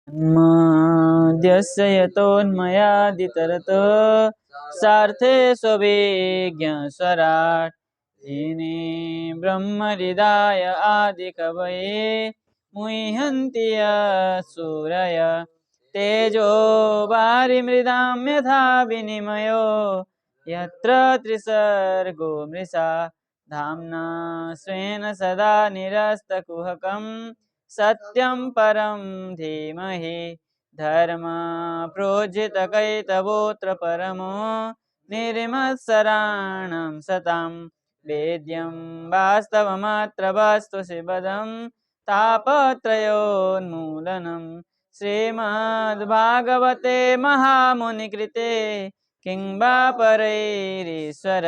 मध्यस्य यतोन्मयादितरतो सार्थे स्वभिज्ञस्वराट् तेने ब्रह्महृदाय आदिकवये मुह्यन्ति सूरय तेजो वारिमृदां यथा विनिमयो यत्र त्रिसर्गो मृषा धाम्ना स्वेन सदा निरस्तकुहकं सत्यं परं धीमहि धर्म प्रोज्झितकैतवोऽत्र परमो निर्मत्सराणां सतां वेद्यं वास्तवमत्र वस्तु शिवदं तापत्रयोन्मूलनं श्रीमद्भागवते महामुनिकृते किं वा परैरीश्वर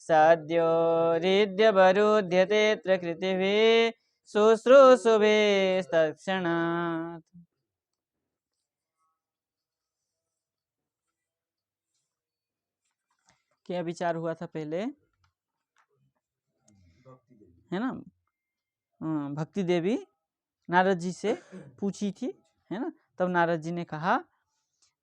सद्यो हृद्यवरुध्यतेऽत्र कृतिभिः शुश्रूषुभिस्तत्क्षणात्। क्या विचार हुआ था पहले, है ना? भक्ति देवी नारद जी से पूछी थी, है ना? तब नारद जी ने कहा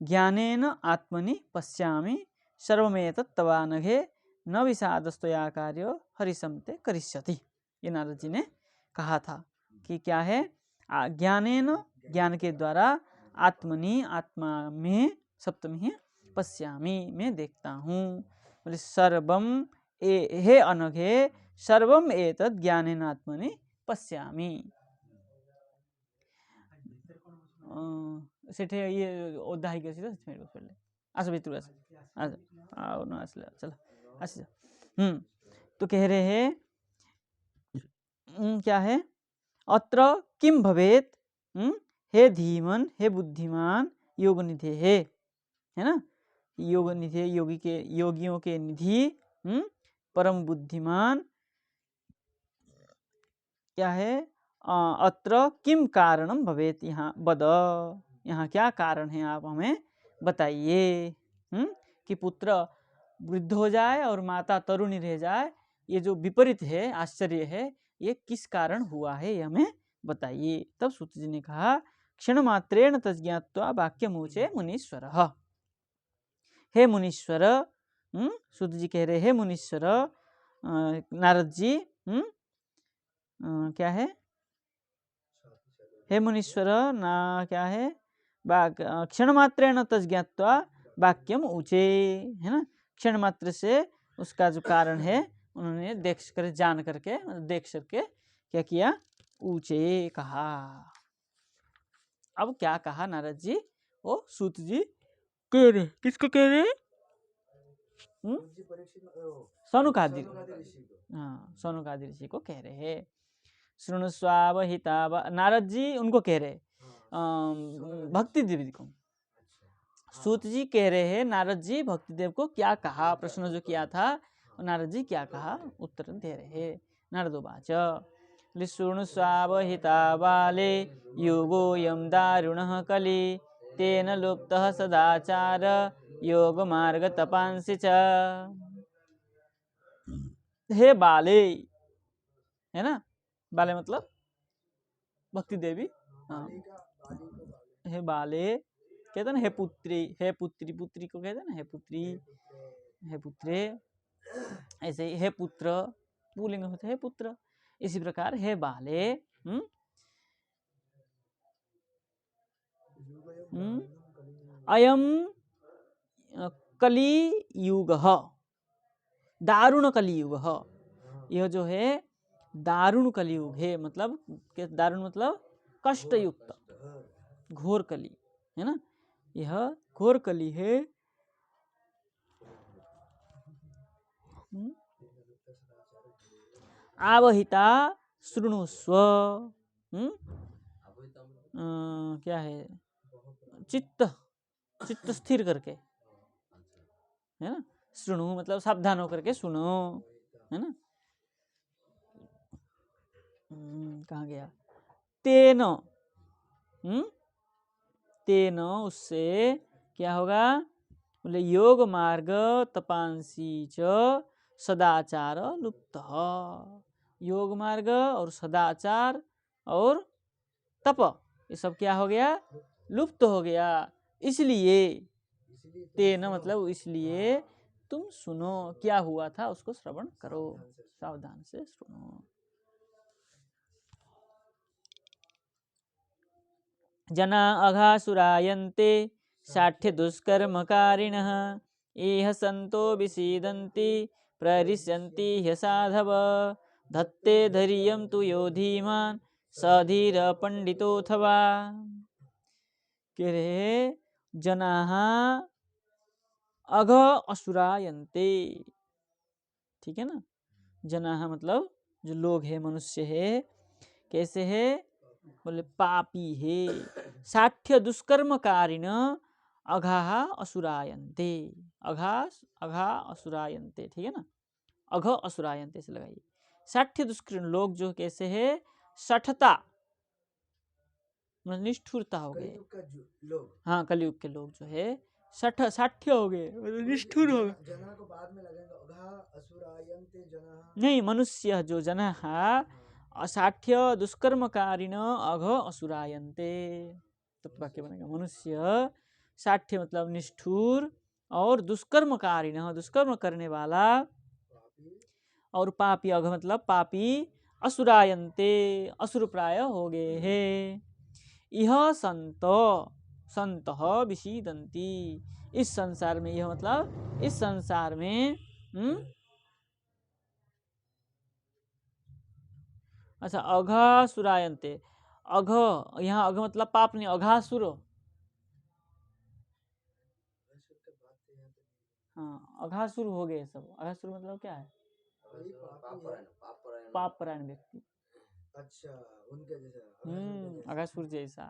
ज्ञानेन आत्मनि पश्यामि सर्वमेतत् तवानघे न विषादस्तया कार्यो हरिसमते करिष्यति। ये नारद जी ने कहा था कि क्या है, ज्ञानेन ज्ञान के द्वारा आत्मनि आत्मा में सप्तमी है पश्यामि मैं देखता हूँ। बोले सर्वम हे अनघे सर्वम एतत् ज्ञानेन आत्मनि पश्यामि। सेठे ये ओदाही के सीधा मेरे को पहले आस भी तुरस आज आओ ना असला चलो अच्छा। तो कह रहे हैं क्या है, अत्र किम भवेत हे धीमन हे बुद्धिमान योग निधे है ना? योग निधे योगी के योगियों के निधि परम बुद्धिमान क्या है, अत्र किम कारणम भवेत, यहाँ बद, यहाँ क्या कारण है आप हमें बताइए। कि पुत्र वृद्ध हो जाए और माता तरुणी रह जाए, ये जो विपरीत है, आश्चर्य है, ये किस कारण हुआ है, ये हमें बताइए। तब सूत जी ने कहा क्षण मात्रेण तज्ञात्वा वाक्यमुचे मुनीश्वर। हे मुनीश्वर, सूत जी कह रहे हे मुनीश्वर, नारद जी क्या है, हे मुनीश्वर ना क्या है, क्षण मात्रेण तज्ञात्वा वाक्यम ऊचे, है ना? क्षण मात्र से उसका जो कारण है उन्होंने देख कर जान करके देख करके क्या किया, ऊंचे कहा। अब क्या कहा नारद जी, वो सूत जी कह रहे, किसको कह रहे, सनुकादि, हाँ सनुकादि ऋषि को कह रहे हैं। शृणुस्वाव हिताव, नारद जी उनको कह रहे भक्ति देवी को। सूत जी कह रहे हैं नारद जी भक्ति देव को क्या कहा, प्रश्न जो किया था नारद जी क्या कहा, उत्तर दे रहे। नारदोवाच शृणुस्वाव हितावाले योगो यम दारुणः कलि तेन लुप्तः सदाचार योग मार्ग तपांसि च। हे बाले, है ना? बाले मतलब भक्ति देवी, हाँ। हे बाले कहते ना, हे पुत्री, हे पुत्री, पुत्री को कहते ना हे पुत्री, हे पुत्रे, ऐसे ही हे पुत्र पुल्लिंग होता है हे पुत्र, इसी प्रकार हे बाले अयम कलियुग, दारुण कलियुग, यह जो है दारुण कलियुग है, मतलब दारुण मतलब कष्टयुक्त घोर कली, है ना? यह घोर कली है। आवहिता शृणुस्व, क्या है, चित्त स्थिर करके, है ना? सुनो मतलब सावधान होकर के सुनो, है ना? कहाँ गया, तेन, तेन उससे क्या होगा, बोले योग मार्ग तपांसी च सदाचार लुप्त, योग मार्ग और सदाचार और तप ये सब क्या हो गया, लुप्त हो गया, इसलिए तेन मतलब इसलिए तुम सुनो, क्या हुआ था उसको श्रवण करो, सावधान से सुनो। जना अघासुरायन्ते साठ्य दुष्कर्मकारिणः इह संतो विसीदन्ति प्ररिष्यन्ति ह्यसाधव धत्ते धैर्यं तु यो धीमान् सधीर पंडितोऽथवा। कह रहे जनाः अघ असुरायन्ते, ठीक है ना। जनाः मतलब जो लोग है, मनुष्य है, कैसे है बोले पापी है। साठ्य दुष्कर्मकारिण अघाः असुरायन्ते, अघा असुरायन्ते, ठीक है ना, अघ असुरायन्ते से लगाइए। साठ्य दुष्कर्म लोग जो कैसे है, सठता मतलब निष्ठुरता हो गए। हाँ, कलयुग के लोग जो है साठ्य हो गए, निष्ठुर हो गए। जना को बाद में लगेगा, अघा असुरायन्ते जनाः। नहीं, मनुष्य जो जनाः असाठ्य दुष्कर्मकारिण अघ असुरायन्ते, तब वाक्य बनेगा मनुष्य साठ्य मतलब निष्ठुर और दुष्कर्मकारिण दुष्कर्म करने वाला और पापी, अघ मतलब पापी, असुरायन्ते असुर प्राय हो गए हैं। यह संत विषीदन्ति, इस संसार में, यह मतलब इस संसार में अच्छा अघासुरायन्ते, अघ यहाँ अघ मतलब पाप नहीं, अघासुर। हाँ, अघासुर हो गए सब। अघासुर मतलब क्या है, पाप परायण व्यक्ति। अच्छा, उनके जैसा अघासुर जैसा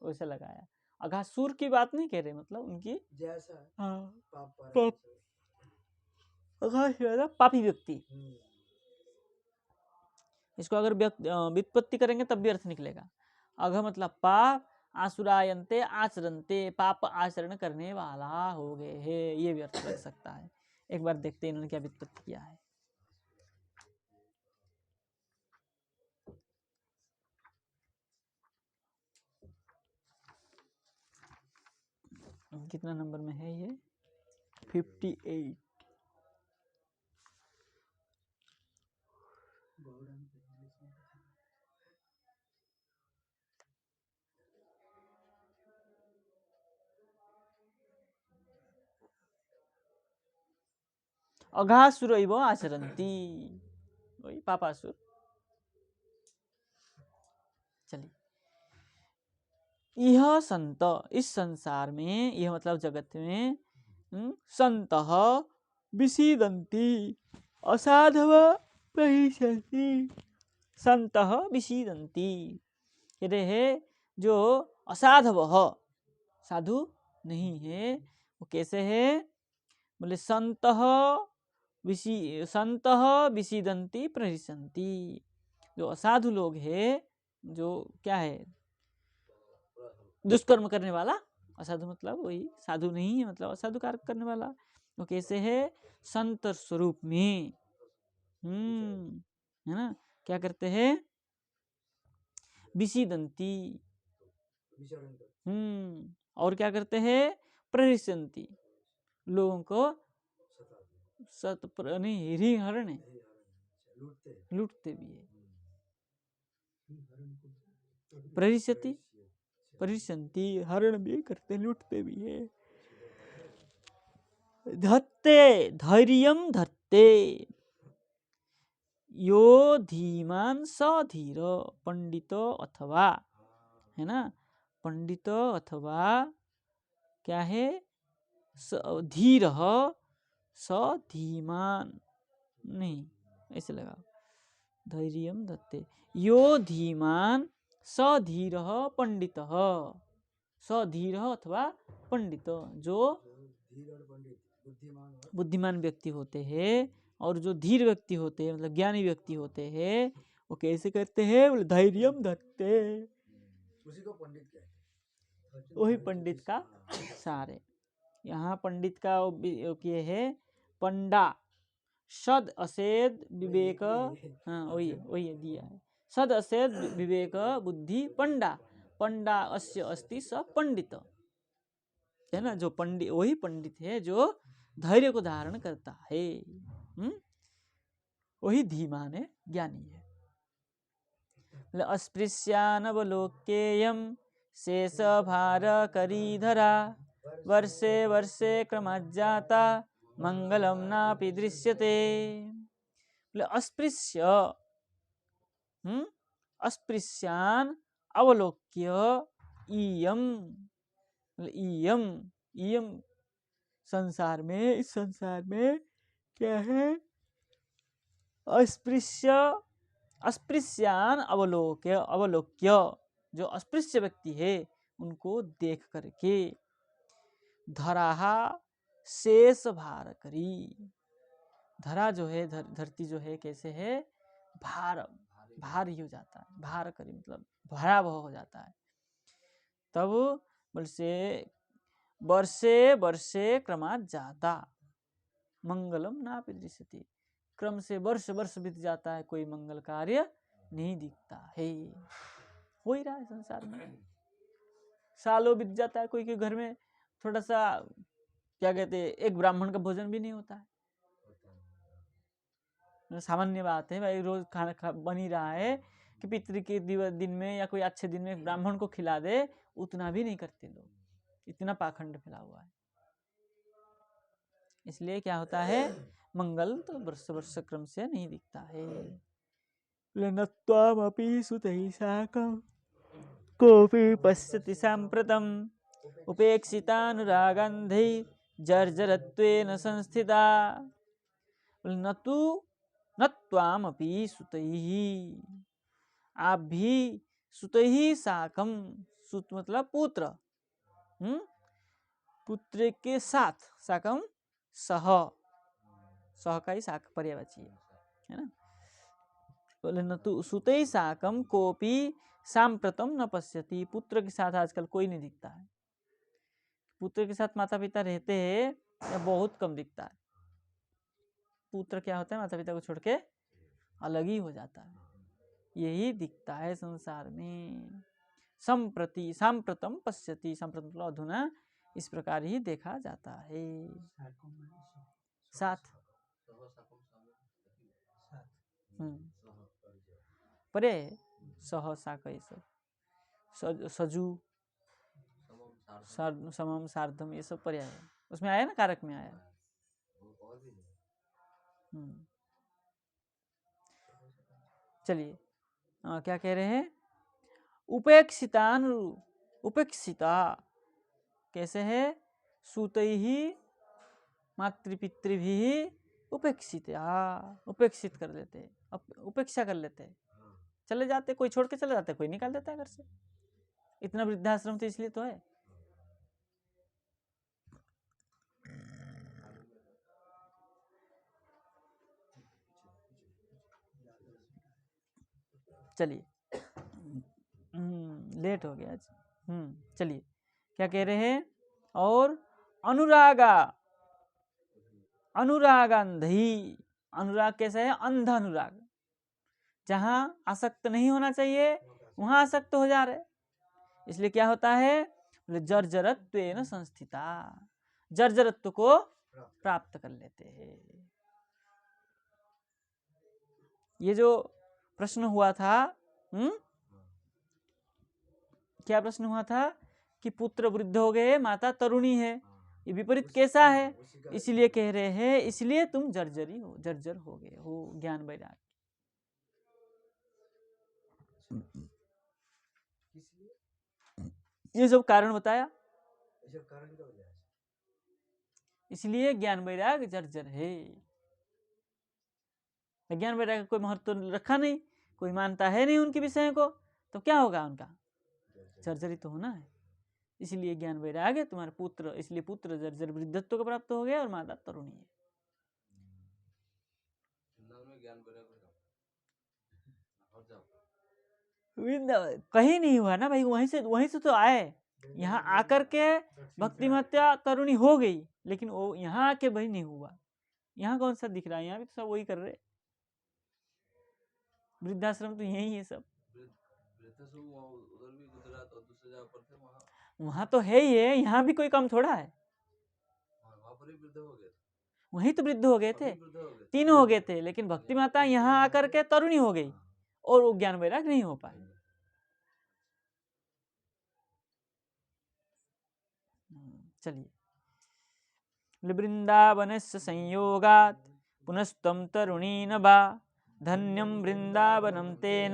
वैसे लगाया। अघासुर की बात नहीं कह रहे, मतलब उनकी जैसा। हाँ, पाप अघासुर पापी व्यक्ति। इसको अगर व्युत्पत्ति करेंगे तब भी अर्थ निकलेगा। अघ मतलब पाप, आसुरायन्ते आचरन्ते पाप आचरण करने वाला हो गए है, ये भी अर्थ लग सकता है। एक बार देखते हैं इन्होंने क्या व्युत्पत्ति किया है। कितना नंबर में है ये, 58। अघासुरैव आचरन्ति, वही पापासुर। चलिए, यह संत इस संसार में, यह मतलब जगत में, संत विषीदन्ति असाधव प्रहिष्यन्ति। संत विषीदन्ति, कहते हैं जो असाधव साधु नहीं है, वो कैसे है बोले संत विषीदन्ति प्रहिष्यन्ति। जो असाधु लोग है, जो क्या है, दुष्कर्म करने वाला। असाधु मतलब वही साधु नहीं है, मतलब असाधु कार्य करने वाला। वो कैसे है, संत स्वरूप में, है ना, क्या करते हैं, विषीदन्ति, और क्या करते हैं, प्रहिष्यन्ति, लोगों को नहीं हरण लूटते भी है। प्रहिष्यति परिसंति, हरण भी करते, लूटते भी है। धत्ते धैर्यं धत्ते यो धीमान स धीर पंडित अथवा, है ना, पंडित अथवा क्या है, धीर स धीमान, नहीं ऐसे लगा, धैर्यं धत्ते यो धीमान स धीर पंडित, सधीर अथवा पंडित, जो बुद्धिमान व्यक्ति होते हैं और जो धीर व्यक्ति होते हैं, मतलब ज्ञानी व्यक्ति होते हैं, वो कैसे करते हैं बोले धैर्यम धत्ते, उसी को पंडित कहते हैं, वही पंडित का सार है। यहाँ पंडित का ये है पंडा, सद असेद विवेक, हाँ वही वही दिया है, सद असेद विवेक बुद्धि पंडा, पंडा अस्य अस्ति स पंडित, है ना, जो पंडित वही पंडित है जो धैर्य को धारण करता है, वही धीमान है, ज्ञानी है। अस्पृश्यानवलोक्येयं शेष भार करीधरा वर्षे वर्षे क्रमज्जाता मंगलम नापि दृश्यते। अस्पृश्य अस्पृश्यान अवलोक्य इयम, इयम इयम संसार में, इस संसार में क्या है, अस्पृश्य अस्पृश्यान अवलोक्य, अवलोक्य जो अस्पृश्य व्यक्ति है उनको देख करके, धराहा शेष भार करी, धरा जो है, धरती जो है कैसे है, भारी हो जाता है, भार करी मतलब भयावह हो जाता है। तब वर्षे वर्षे क्रमात जाता मंगलम नापि दृश्यते, क्रम से वर्ष वर्ष बीत जाता है, कोई मंगल कार्य नहीं दिखता है। हो ही रहा है संसार में, सालों बीत जाता है, कोई के घर में थोड़ा सा क्या कहते हैं, एक ब्राह्मण का भोजन भी नहीं होता है। सामान्य बात है भाई, रोज खाना बन ही रहा है कि पितृ के दिन में या कोई अच्छे दिन में ब्राह्मण को खिला दे, उतना भी नहीं करते लोग, इतना पाखंड फैला हुआ है। इसलिए क्या होता है, मंगल तो वर्ष वर्ष क्रम से नहीं दिखता है। लनत्वामपि सुतैः साकं कोऽपि पश्यति साम्प्रतम् उपेक्षितानुरागन्धैः जर्जरत्वेन संस्थिता। न तु न त्वामपि सुतैः, आप भी सुतैः साकं, सुत मतलब पुत्र, पुत्र के साथ, साकं सह, सह का ही साक पर्यायवाची है ना। बोले न तु सुतैः साकं कोऽपि सांप्रतम न पश्यति, पुत्र के साथ आजकल कोई नहीं दिखता है। पुत्र के साथ माता पिता रहते हैं या बहुत कम दिखता है। पुत्र क्या होता है, माता पिता को छोड़ के अलग ही हो जाता है, यही दिखता है संसार में। संप्रति सांप्रतम पश्यति, सांप्रतम मतलब अधुना, इस प्रकार ही देखा जाता है। साथ परे सह साक ये सब, सजु समम सार्धम ये सब पर्याय है, उसमें आया ना, कारक में आया। चलिए क्या कह रहे हैं, उपेक्षितान, उपेक्षिता कैसे है, सुतैहि मातृपितृभिः उपेक्षिता, उपेक्षित कर लेते, उपेक्षा कर लेते, चले जाते, कोई छोड़ के चले जाते, कोई निकाल देता है घर से। इतना वृद्धाश्रम तो इसलिए तो है। चलिए लेट हो गया आज। चलिए क्या कह रहे हैं, और अनुरागा, अनुरागांधी, अनुराग कैसा है, अंधा अनुराग, जहां आसक्त नहीं होना चाहिए वहां आसक्त हो जा रहे, इसलिए क्या होता है, जर्जरत्वेन संस्थिता, जर्जरत्व को प्राप्त कर लेते हैं। ये जो प्रश्न हुआ था, क्या प्रश्न हुआ था कि पुत्र वृद्ध हो गए, माता तरुणी है, ये विपरीत कैसा है, इसलिए कह रहे हैं, इसलिए तुम जर्जरी हो, जर्जर हो गए हो ज्ञान वैराग्य। ये सब कारण बताया, इसलिए ज्ञान वैराग्य जर्जर है। ज्ञान वैराग्य कोई महत्व तो रखा नहीं, कोई मानता है नहीं उनके विषय को, तो क्या होगा, उनका जर्जरी तो होना है। इसलिए ज्ञान वैराग्य तुम्हारे पुत्र, इसलिए पुत्र जर्जर वृद्धत्व को प्राप्त हो गया और माता तरुणी है। कहीं नहीं हुआ ना भाई, वहीं से तो आए, यहाँ आकर के भक्ति महत्या तरुणी हो गई, लेकिन वो यहाँ आके भाई नहीं हुआ। यहाँ कौन सा दिख रहा है, यहाँ भी तो सब वही कर रहे, वृद्धाश्रम तो यही है सब। वहां तो है ही है, यहाँ भी कोई कम थोड़ा है। वहीं तो वृद्ध हो गए थे, तीनों हो गए थे, लेकिन भक्ति माता यहाँ आकर के तरुणी हो गई और वो ज्ञान वैराग नहीं हो पाए। चलिए, वृंदावनस्य संयोगात् पुनस्त्वं तरुणी न बा धन्यं वृंदावनं तेन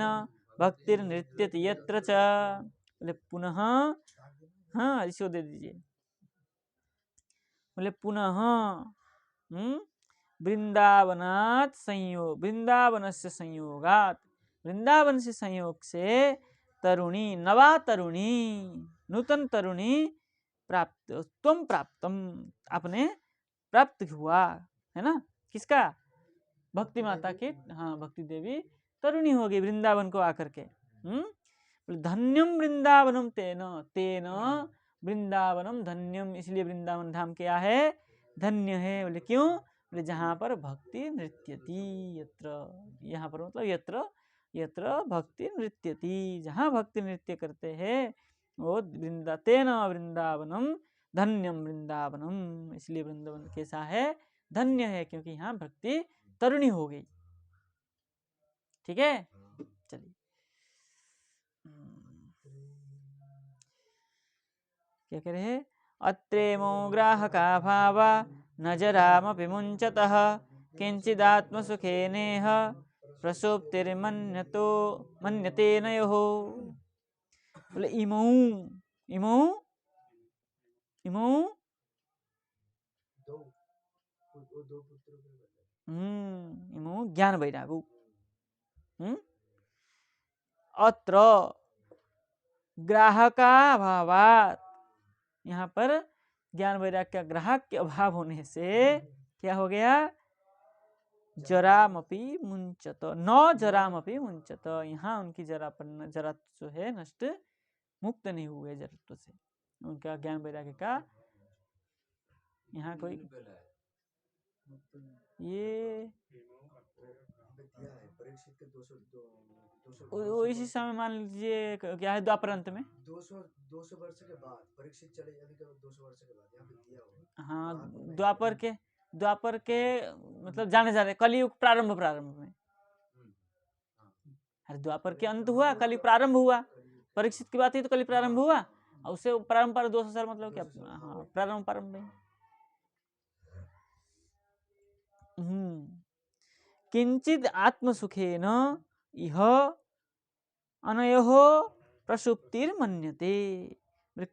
भक्तिर्नृत्यति यत्र च। बोले पुनः, हाँ इसको दे दीजिए। बोले पुनः वृंदावनात् संयोग, वृंदावनस्य संयोगात्, वृंदावन से संयोग से तरुणी, नवा तरुणी, नूतन तरुणी प्राप्त, तुम प्राप्तम, आपने प्राप्त हुआ है ना। किसका? भक्ति माता की, हाँ भक्ति देवी तरुणी हो गई वृंदावन को आकर के। धन्यम वृंदावनम तेन, तेन वृंदावनम धन्यम, इसलिए वृंदावन धाम क्या है? धन्य है। बोले क्यों? बोले जहाँ पर भक्ति नृत्यति, यत्र, यहाँ पर मतलब यत्र, यत्र भक्ति नृत्यति, जहाँ भक्ति नृत्य करते हैं वो तेन वृंदावनम धन्यम वृंदावनम, इसलिए वृंदावन कैसा है? धन्य है, क्योंकि यहाँ भक्ति तरुणी हो गई। ठीक है, चलिए क्या कह रहे हैं? अत्रेमो ग्राहका भावा न जरामपि मुञ्चतः किंचिदात्मसुखेनेह प्रसुप्तिर्मन्यतो मन्यते नयोः। बोले इमौ, इमौ, इमौ इमौ ज्ञान वैरागौ। अत्र ग्राहका भावात्, यहाँ पर ज्ञान वैराग का ग्राहक के अभाव होने से क्या हो गया? जरामपि मुंचत, न जरामपि मुंचत, यहाँ उनकी जरा जो है नष्ट, मुक्त नहीं हुए जरत्व से, उनका ज्ञान वैराग्य का यहाँ कोई ये इसी समय मान लीजिए क्या है द्वापर अंत में 200 वर्ष के बाद परीक्षित चले जाने के 200 वर्ष के बाद यहाँ पे दिया होगा। हाँ द्वापर के मतलब जाने जा रहे कलयुग प्रारंभ में, अरे द्वापर के अंत हुआ, कलयुग प्रारंभ हुआ, परीक्षित की बात ही तो कलयुग प्रारंभ हुआ, और उससे प्रारंभ पर 200 साल मतलब क्या? हाँ प्रारंभ में। किंचित आत्मसुखेन इह अनयोः प्रसुप्तिर्मन्यते,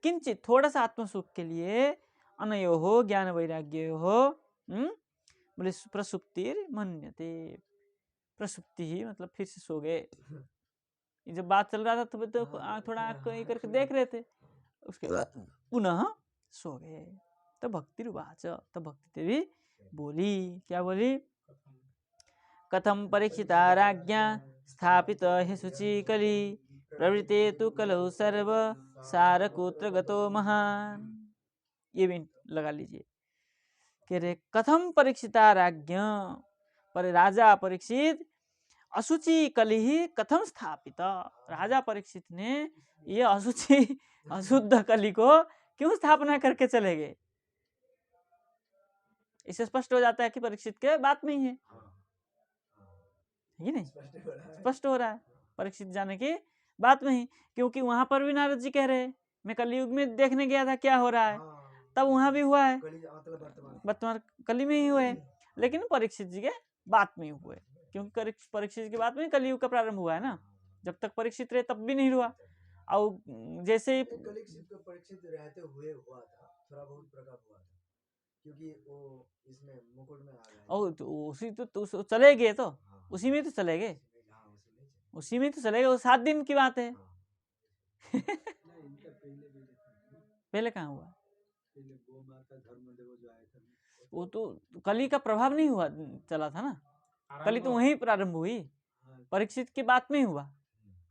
किंचित थोड़ा सा आत्मसुख के लिए अनयोः ज्ञान वैराग्योः बोले प्रसुप्तिर्मन्यते, प्रसुप्ति ही मतलब फिर से सो गए। जब बात चल रहा था तो थोड़ा आँख करके देख रहे थे, उसके बाद पुनः सो गए। तब भक्ति रुवाच, तब भक्ति देवी बोली, क्या बोली? कथम परीक्षिता राज्ञा स्थापित हे शुचिकली प्रवृत्ते तु कलौ सर्व सारकूत्र गतो महान। ये भी लगा लीजिए। कह रहे कथम परीक्षिता राज्ञा, पर राजा परीक्षित अशुचि कली ही कथम स्थापित, राजा परीक्षित ने ये अशुचि अशुद्ध कली को क्यों स्थापना करके चले गए? इससे स्पष्ट हो जाता है कि परीक्षित के बात में ही है, ये नहीं स्पष्ट हो रहा है परीक्षित जाने की बात में ही, क्योंकि वहां पर भी नारद जी कह रहे हैं मैं कलयुग में देखने गया था क्या हो रहा है, तब वहां भी हुआ है, वर्तमान कली में ही हुआ है, लेकिन परीक्षित जी के बात में हुआ है, क्योंकि परीक्षित की बात में कलयुग का प्रारंभ हुआ है ना, जब तक परीक्षित रहे तब भी नहीं हुआ, और जैसे ही परीक्षित रहते हुए हुआ था, थोड़ा बहुत प्रभाव हुआ था, क्योंकि वो इसमें मुकुट में आ गए, और तो उसी तो चले गए, तो उसी में तो चले गए, उसी में तो चले गए, वो 7 दिन की बात है। पहले कहाँ हुआ? वो तो कली का प्रभाव नहीं हुआ, चला था ना, कली तो वहीं प्रारंभ हुई, परीक्षित की बात में हुआ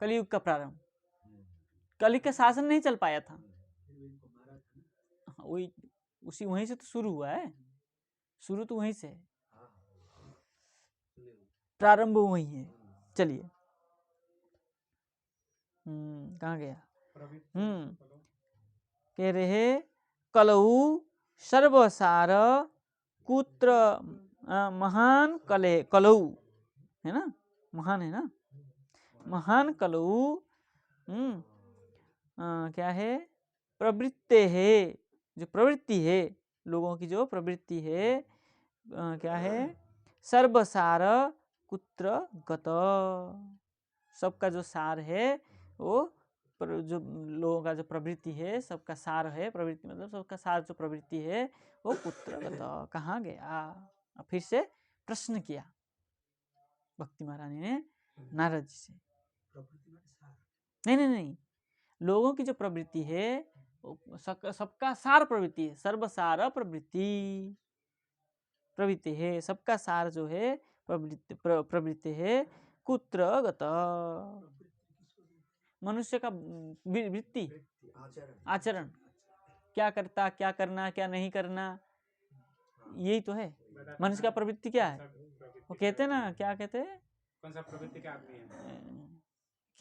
कलयुग का प्रारंभ, कली का शासन नहीं चल पाया था, वही उसी वहीं से तो शुरू हुआ है, शुरू तो वहीं से, प्रारंभ वहीं है। चलिए कहाँ गया? कह रहे कलऊ सर्वसार कुत्र महान कले कलऊ है ना, महान है ना, महान कलऊ क्या है, प्रवृत्ति है, जो प्रवृत्ति है लोगों की, जो प्रवृत्ति है क्या है, सर्वसार कुत्र गत, सबका जो सार है वो जो लोगों का जो प्रवृत्ति है, सबका सार है, प्रवृत्ति मतलब सबका सार जो प्रवृत्ति है वो कुत्र गत, कहाँ गया। फिर से प्रश्न किया भक्ति महारानी ने नारद जी से। नहीं नहीं नहीं, लोगों की जो प्रवृत्ति है सबका सार प्रवृत्ति है, सर्वसार प्रवृत्ति प्रवृत्ति है, सबका सार जो है प्रवृत्ति है, कुत्र गत, मनुष्य का वृत्ति आचरण, क्या करता, क्या करना, क्या नहीं करना, यही तो है मनुष्य का प्रवृत्ति। क्या है वो कहते हैं ना, क्या कहते हैं, कौन सा प्रवृत्ति का आदमी है,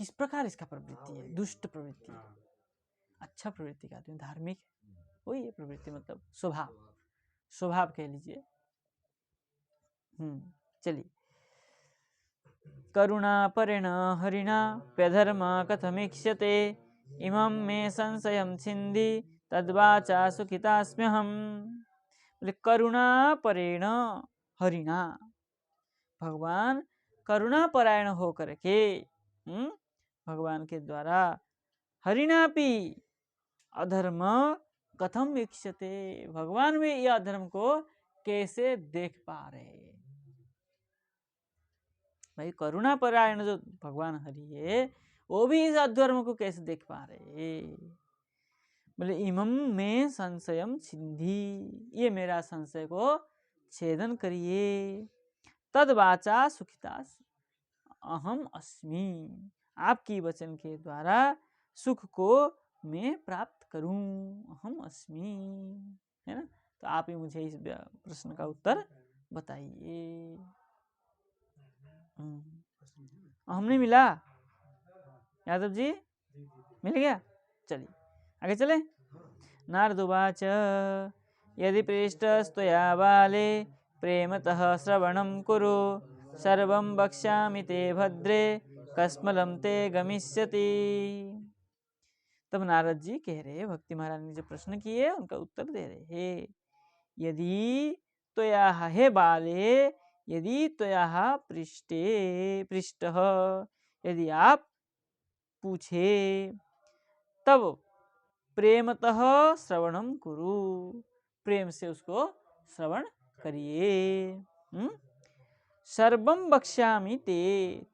किस प्रकार इसका प्रवृत्ति है, दुष्ट प्रवृत्ति, अच्छा प्रवृत्ति का आदमी, धार्मिक, वही है प्रवृत्ति मतलब स्वभाव, स्वभाव कह लीजिए। चलिए, करुणा परेण हरिणा प्यधर्म कथमीक्ष्यते इमं मे संशयं छिन्दी तद्वाचा सुखितास्म्यहम्। बोले करुणा परेण हरिणा, भगवान करुणा परायण हो करके भगवान के द्वारा हरिणापि अधर्म कथम वीक्षते, भगवान में यह अधर्म को कैसे देख पा रहे। भाई करुणा परायण जो भगवान हरि है वो भी इस अधर्म को कैसे देख पा रहे। बोले इमं में संशयम छिन्दी, ये मेरा संशय को छेदन करिए। तद वाचा सुखिता अहम अस्मि, आपकी वचन के द्वारा सुख को मैं प्राप्त करूं, अहम अस्मि, है ना। तो आप ही मुझे इस प्रश्न का उत्तर बताइए। अहम नहीं मिला यादव जी, मिल गया। चलिए आगे चले। नारदुवाच यदि पृष्ठस्त्वया बाले प्रेमतः श्रवणं कुरु सर्वं वक्ष्यामि ते भद्रे कस्मलं ते गमिष्यति। तब नारद जी कह रहे, भक्ति महाराज ने जो प्रश्न किए उनका उत्तर दे रहे हैं। यदि त्वया हे बाले, यदि त्वया पृष्ठः, यदि आप पूछे तब प्रेमतः श्रवणम कुरु, प्रेम से उसको श्रवण करिए। सर्वम बक्ष्यामि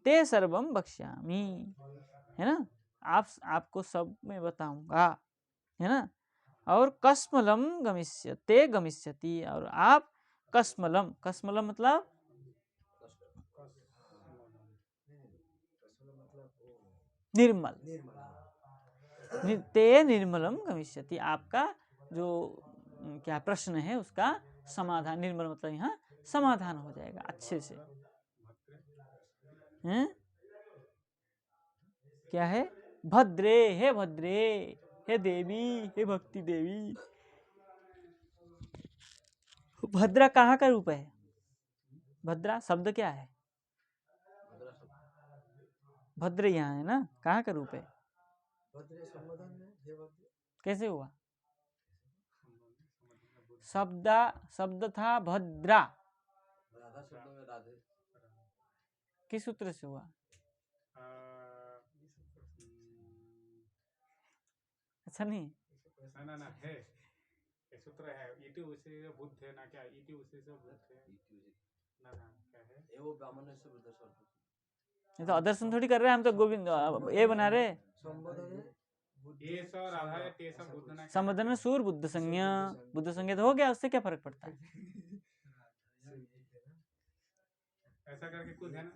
ते सर्वम बक्ष्यामि, है ना, आपको सब मैं बताऊंगा, है ना। और कस्मलम गमिष्यते गमिष्यति, और आप कस्मलम, कस्मलम मतलब निर्मल, ते निर्मलम गमिष्यति, आपका जो क्या प्रश्न है उसका समाधान, निर्मल मतलब यहाँ समाधान हो जाएगा अच्छे से। हैं? क्या है, भद्रे, हे भद्रे, हे देवी, हे भक्ति देवी। भद्रा कहाँ का रूप है, भद्रा शब्द क्या है, भद्र यहाँ है ना, कहाँ का रूप है, कैसे हुआ, शब्द था भद्रा, किस सूत्र से हुआ, अच्छा नहीं ना है, सूत्र है, इति उसी से बुद्ध है ना, क्या इति उसी से बुद्ध है ना, क्या है ये, वो ब्राह्मण से बुद्ध शब्द, ये तो अदर्शन थोड़ी कर रहे हैं हम, तो गोविंद ये बना रहे, संबोधन सूर बुद्ध संज्ञा, बुद्ध संज्ञा तो हो गया, उससे क्या फर्क पड़ता है। ऐसा करके कुछ है ना,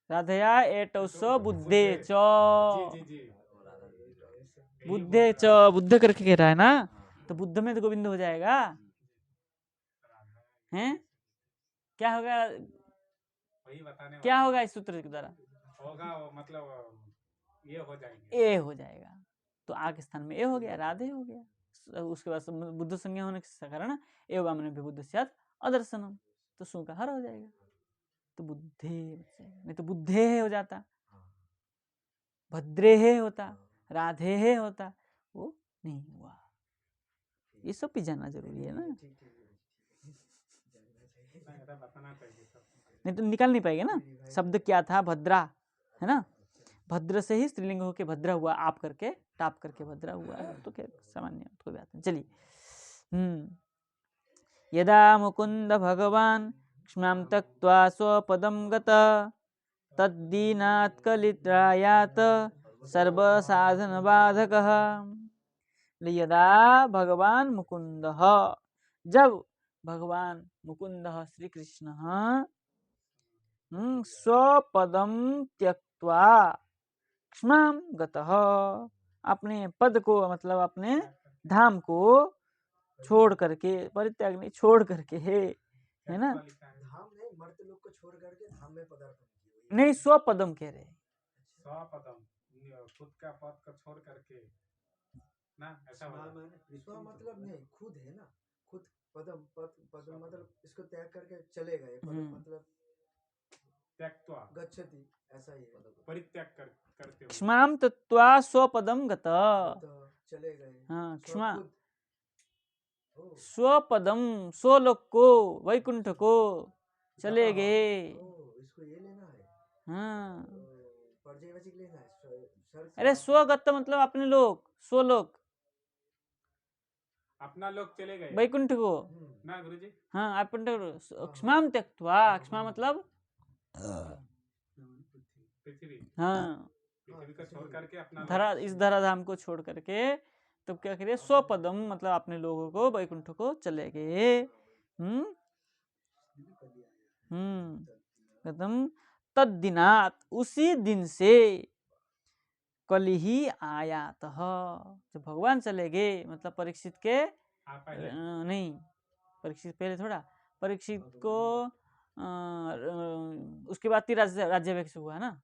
राधया एटौसो बुद्धे च, बुद्धे च, बुद्ध करके कह रहा है ना, तो बुद्ध में तो गोविंद हो जाएगा, हैं, क्या होगा, वही बताने क्या वाला होगा इस सूत्र के द्वारा? होगा वो मतलब ये हो जाएंगे। ए हो जाएगा, तो आ के स्थान में ए हो गया, राधे हो गया। उसके बाद बुद्ध संज्ञा होने के कारण एवं मैंने बुद्ध स्यात् अदर्शनम, तो सु का हर हो जाएगा, तो बुद्धे बच जाएगा। नहीं तो बुद्धे हो जाता, भद्रे है होता, राधे है होता, वो नहीं हुआ। ये सब भी जानना जरूरी है ना, ऐसा बताना चाहिए सब। नहीं तो निकाल नहीं पाएगा ना। शब्द क्या था? भद्रा, है ना, भद्र से ही स्त्रीलिंग होके भद्रा हुआ, आप करके टाप करके भद्रा हुआ, तो क्या सामान्य कोई बात नहीं। चलिए, यदा मुकुंद भगवान क्ष्मां त्यक्त्वा स्वपदं गतः तद्दीनात् कलित्रायात सर्वसाधन बाधकः। यदा भगवान मुकुंद, जब भगवान मुकुंद श्री कृष्ण स्वपदम त्यक्त्वा क्ष्मां गतः, अपने पद को मतलब अपने धाम को छोड़ करके, परित्याग नहीं, छोड़ करके है ना, धाम नहीं, मर्त्य लोक को छोड़ करके धाम में पदार्पण किया। नहीं स्वपदम कह रहे, स्वपदम खुद का पद को छोड़ करके ना, ऐसा होगा। स्व मतलब नहीं, खुद है ना, खुद पदम, पदम मतलब इसको त्याग करके चले गए, पदम मतलब त्यक्त्वा गच्छति, ऐसा ही है, परित्याग करते हुए। क्ष्मां त्यक्त्वा स्वपदम गतः, चले गए। हाँ, क्ष्मा खुद स्वपदम, स्वलोक को, वैकुंठ को चले गए। इसको ये लेना है, हाँ, पर्यायवाची लेना है। अरे स्वगत मतलब अपने लोक, स्वलोक, अपना लोग चले गए वैकुंठ को ना गुरुजी। हाँ, वैकुंठ को। क्ष्मां त्यक्त्वा, क्षमा मतलब पृथ्वी, हाँ, पृथ्वी को छोड़ करके अपना धरा, इस धराधाम को छोड़ करके तब क्या करिए, स्वपदम मतलब अपने लोगों को वैकुंठ को चले गए। कदम तद्दिनात, उसी दिन से, कल ही आयात, जब भगवान चले गए मतलब परीक्षित के नहीं, परीक्षित पहले थोड़ा, परीक्षित को उसके बाद राज्याभिषेक हुआ ना,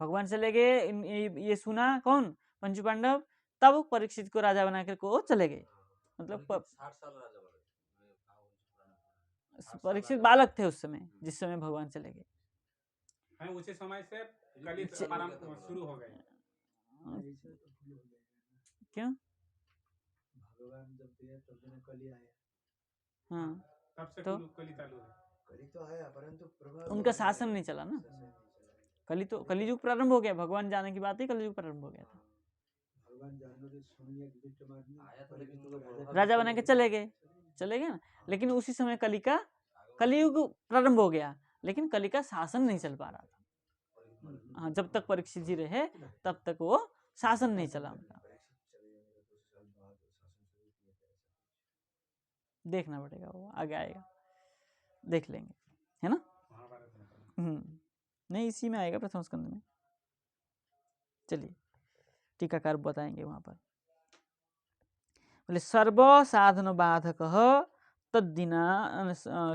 भगवान चले गए, ये सुना कौन? पंचु पांडव, तब परीक्षित को राजा बना कर को चले गए, मतलब 60 साल राजा बने। परीक्षित बालक थे उस समय, जिस समय भगवान चले गए, उसी समय से कली शुरू हो गए। क्यों? भगवान जब दिया तब दिन कली आया, हाँ, तब से तो कली चालू है। कली तो आया, परंतु प्रभाव उनका शासन नहीं चला ना, कली तो कलियुग प्रारंभ हो गया, भगवान जाने की बात ही कलियुग प्रारंभ हो गया था। भगवान जानवर राजा बना के चले गए ना, लेकिन उसी समय कलियुग प्रारंभ हो गया, लेकिन कली का शासन नहीं चल पा रहा था। हाँ, जब तक परीक्षित जी रहे तब तक वो शासन नहीं चला उनका। देखना पड़ेगा, वो आगे आएगा, देख लेंगे, है ना। नहीं, इसी में आएगा प्रथम स्कंद में। चलिए, टीकाकार बताएंगे वहां पर। बोले सर्व साधन बाधक तद्दिना,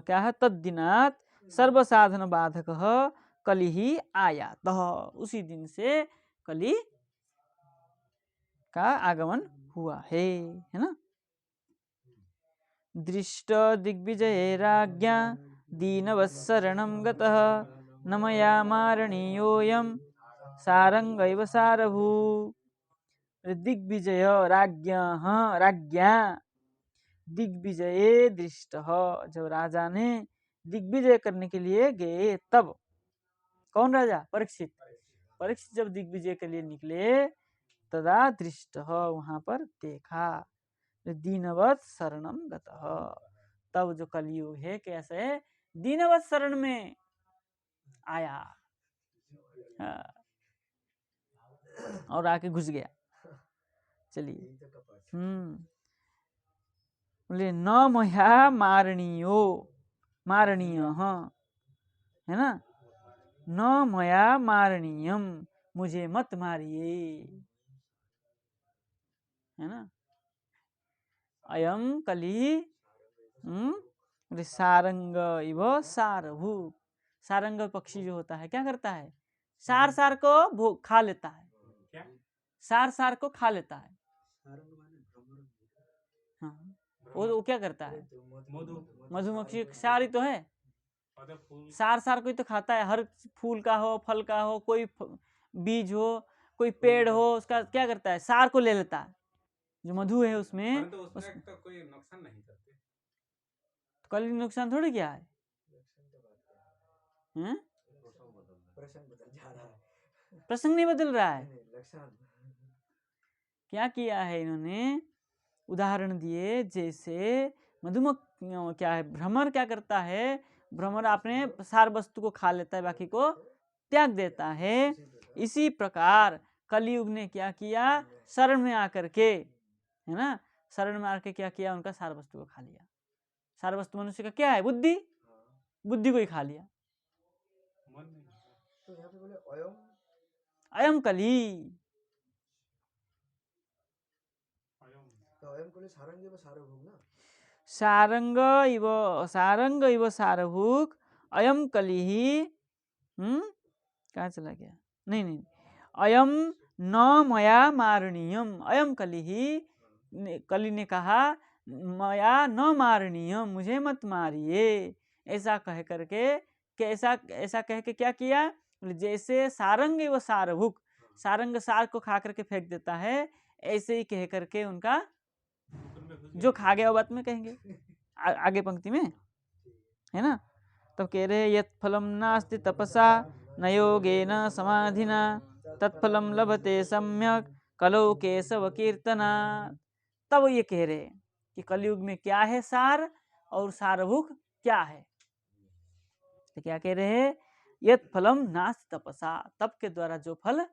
क्या है? तद्दिनात सर्व साधन बाधक कली ही आयात, उसी दिन से कली का आगमन हुआ है ना। दृष्ट दिग्विजय राज्ञा दीनवत्सरणं गतः न मया मारणीयोऽयं सारंगैव सारभू। दिग्विजय राज्ञा दिग्विजये दृष्ट, जब राजा ने दिग्विजय करने के लिए गए तब, कौन राजा? परीक्षित। परीक्षित जब दिग्विजय के लिए निकले तदा दृष्ट, वहां पर देखा, दीनवत शरणम गतः, तब जो कलियुग है कैसे दीनवत शरण में आया, और आके घुस गया। चलिए, बोले न मया मारणीय, है ना, न मया मारणीयम, मुझे मत मारिए, है ना। अयम कली सारंग इव सारभू, सारंग पक्षी जो होता है क्या करता है, सार सार को खा लेता है, क्या सार सार को खा लेता है। सारंग माने भ्रमर। हाँ, वो क्या करता है, मधु मधुमक्खी सार ही तो है, और फूल सार सार कोई तो खाता है, हर फूल का हो, फल का हो, कोई बीज हो, कोई पेड़ हो, उसका क्या करता है, सार को ले लेता है, जो मधु है उसमें। परंतु उसमें तो कोई नुकसान नहीं करते। कल नुकसान थोड़ी क्या है, लक्षण तो बात कर रहा है। हैं? प्रसंग बदल जा रहा है। प्रसंग नहीं बदल रहा है। नहीं, लक्षण क्या किया है इन्होंने, उदाहरण दिए, जैसे मधुमक्खी क्या है, भ्रमर क्या करता है, भ्रमर अपने सार वस्तु को खा लेता है, बाकी को त्याग देता है। इसी प्रकार कलयुग ने क्या किया, शरण में आकर के, है ना, शरण में आकर क्या किया, उनका सार वस्तु को खा लिया। सार वस्तु मनुष्य का क्या है, बुद्धि, बुद्धि को ही खा लिया। मन नहीं। तो यहाँ पे बोले अयम, अयम कली, तो अयम को सारंगी व सार्वभौम ना। सारंग इव सारभूक अयम कली ही, कहाँ चला गया, नहीं नहीं, अयम न मया मारणीयम, अयम कली ही, कली ने कहा मया न मारणीयम, मुझे मत मारिए, ऐसा कह करके, कैसा ऐसा कह के क्या किया, जैसे सारंग व सारभूक, सारंग सार को खा करके फेंक देता है, ऐसे ही कह करके उनका जो खा गया वो बात में कहेंगे आगे पंक्ति में, है ना। तब कह रहे यत् फलम नास्ति तपसा न योगेन समाधिना तत्फलम लभते सम्यक कलौ केशव कीर्तना। तब ये कह रहे कि कलयुग में क्या है सार और सारभूक क्या है, तो क्या कह रहे हैं, यत् फलम नास्ति तपसा, तप के द्वारा जो फल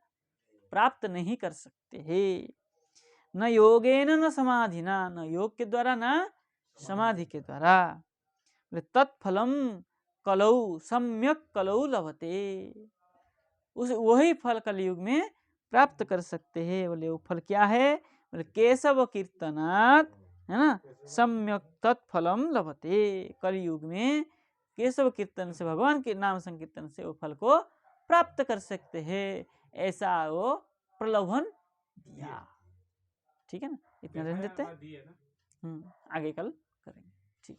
प्राप्त नहीं कर सकते हैं, न योगेन न समाधिना, न योग के द्वारा न समाधि के द्वारा, तत्फलम कलौ सम्यक कलौ लभते, उस वही फल कलयुग में प्राप्त कर सकते हैं। बोले वो फल क्या है, बोले केशव कीर्तनात्, है ना, सम्यक तत्फलम लभते, कलयुग में केशव कीर्तन से, भगवान के नाम संकीर्तन से वो फल को प्राप्त कर सकते हैं, ऐसा वो प्रलोभन दिया। ठीक है ना, इतना रहने देते हैं, आगे कल करेंगे। ठीक,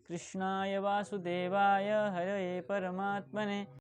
कृष्णाय वासुदेवाय हरये परमात्मने